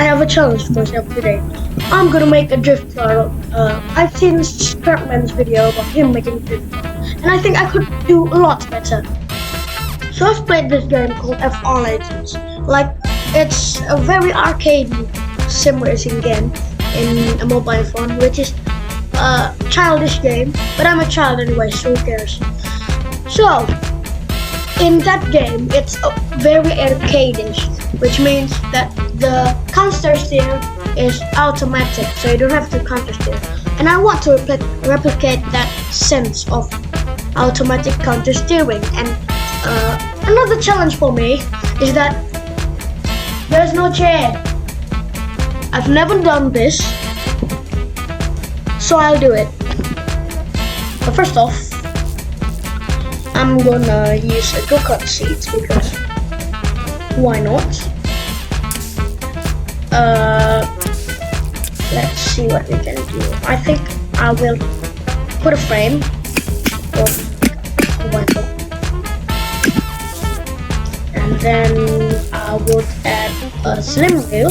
I have a challenge for myself today. I'm gonna make a drift car. I've seen Scrapman's video about him making a drift car, and I think I could do a lot better. So I've played this game called F1 Legends. Like, it's a very arcade sim racing game in a mobile phone, which is a childish game, but I'm a child anyway, so who cares? So, in that game, it's very arcade-ish, which means that the counter steer is automatic, so you don't have to counter steer. And I want to replicate that sense of automatic counter steering. And another challenge for me is that there's no chair. I've never done this, so I'll do it. But first off, I'm gonna use a go-kart seat because why not? Let's see what we can do. I think I will put a frame of vinyl, and then I would add a slim wheel.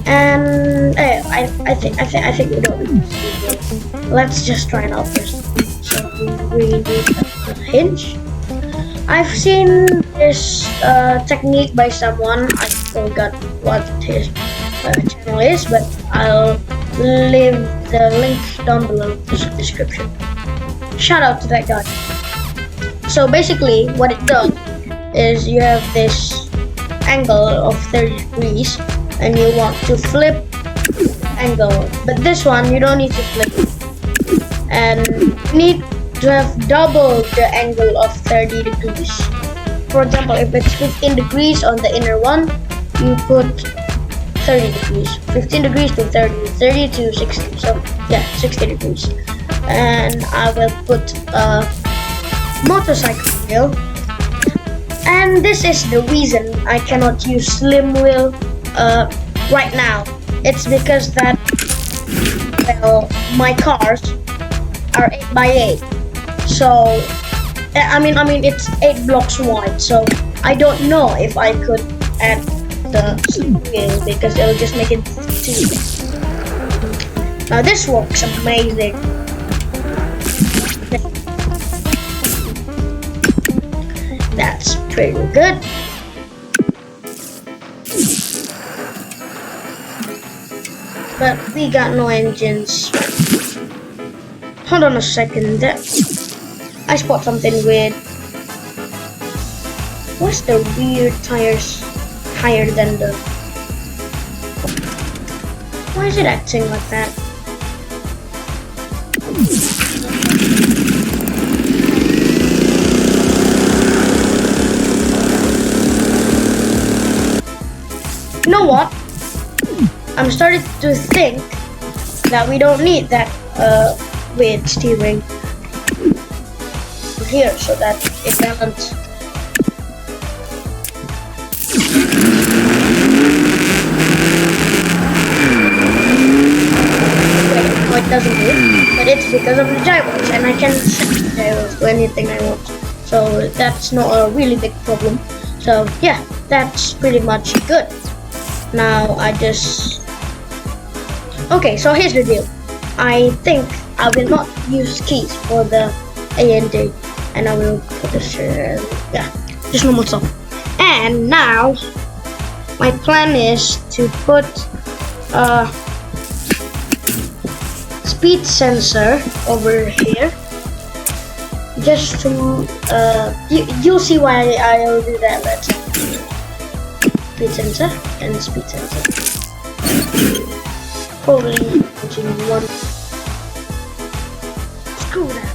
And I think we don't need this wheel. Let's just try it out first. So we need a hinge. I've seen this technique by someone. I forgot what his channel is, but I'll leave the link down below in the description. Shout out to that guy. So basically what it does is you have this angle of 30 degrees and you want to flip the angle, but this one you don't need to flip, and you need to have double the angle of 30 degrees. For example, if it's 15 degrees on the inner one, you put 30 degrees, 15 degrees to 30, 30 to 60, so yeah, 60 degrees. And I will put a motorcycle wheel, and this is the reason I cannot use slim wheel right now. It's because that, well, my cars are 8x8, so I mean it's 8 blocks wide, so I don't know if I could add the slim wheel because it'll just make it too big. Now this works amazing. That's pretty good. But we got no engines. Hold on a second. I spot something weird. What's the weird tires higher than the... Why is it acting like that? You know what? I'm starting to think that we don't need that with steering here so that it doesn't. No, it doesn't do it, but it's because of the gyros, and I can set the gyros to anything I want. So that's not a really big problem. So yeah, that's pretty much good. Now I just... Okay, so here's the deal. I think I will not use keys for the A and D, and I will put this, yeah, just normal stuff. And now, my plan is to put a speed sensor over here. Just to, you'll see why I'll do that later. Speed sensor and speed sensor. Probably using one. Screw that.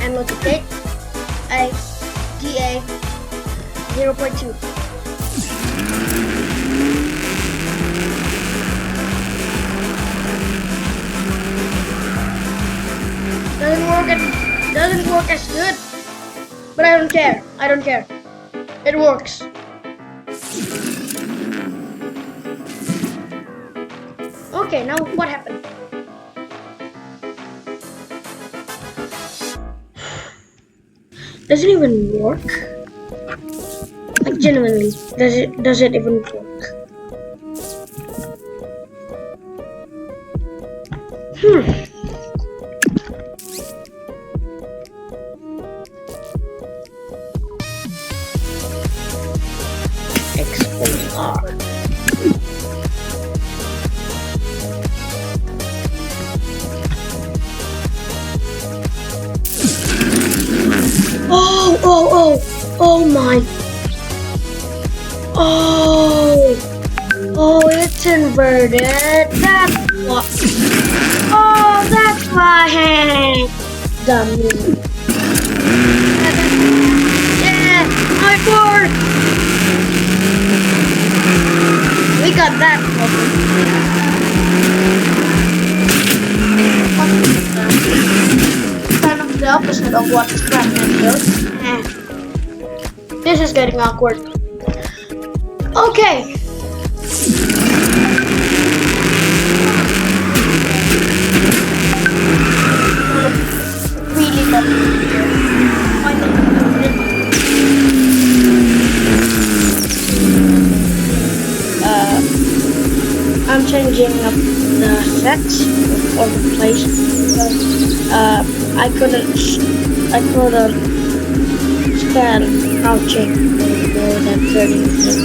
And look at it. DA 0.2. Doesn't work as good. But I don't care. I don't care. It works. Okay, now what happened? Does it even work? Like genuinely, does it even work? Expose R. Oh my. Oh, it's inverted. That's what. Oh, that's why. Dummy. Yeah, my board. We got that problem. Kind of the opposite of what Batman does. This is getting awkward. Okay. Really love I'm changing up the sets of the place because I couldn't stand crouching for more than 30 minutes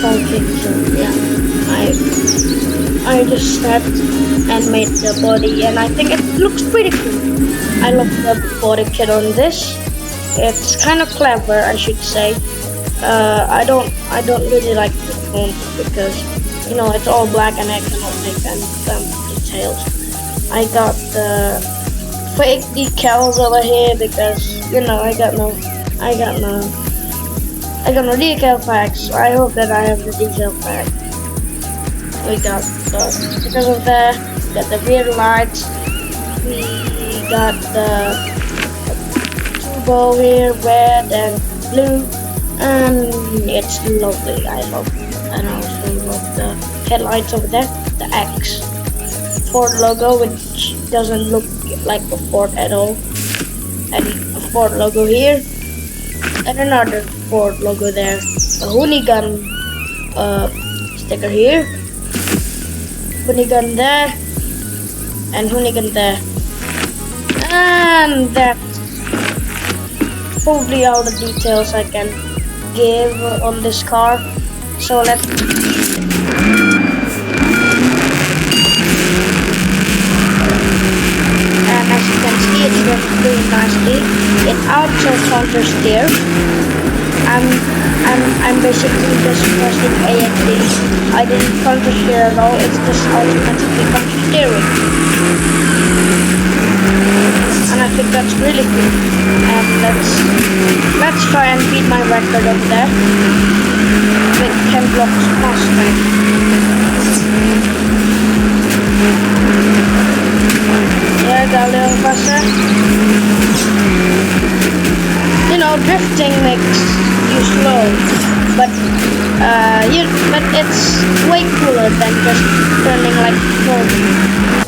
talking, so yeah, I just stepped and made the body, and I think it looks pretty cool. I love the body kit on this. It's kind of clever, I should say. I don't really like the font because you know it's all black and I cannot make any details. I got the fake decals over here because you know I got no decal packs, so I hope that I have the decal pack. We got the, because of that, we got the rear lights, we got the turbo here, red and blue, and it's lovely. I love it. And I also love the headlights over there, the X Ford logo, which doesn't look like a Ford at all, and a Ford logo here, and another Ford logo there, a Hoonigan sticker here, Hoonigan there, and Hoonigan there, and that's probably all the details I can give on this car. So let's and as you can see, it's working really nicely. It also counter steers. I'm basically just pressing AXD. I didn't counter steer at all. It's just automatically counter steering, and I think that's really cool. And let's try and beat my record over there with 10 blocks Mustang. Yeah, got a little faster. You know, drifting makes you slow, but but it's way cooler than just turning like normal.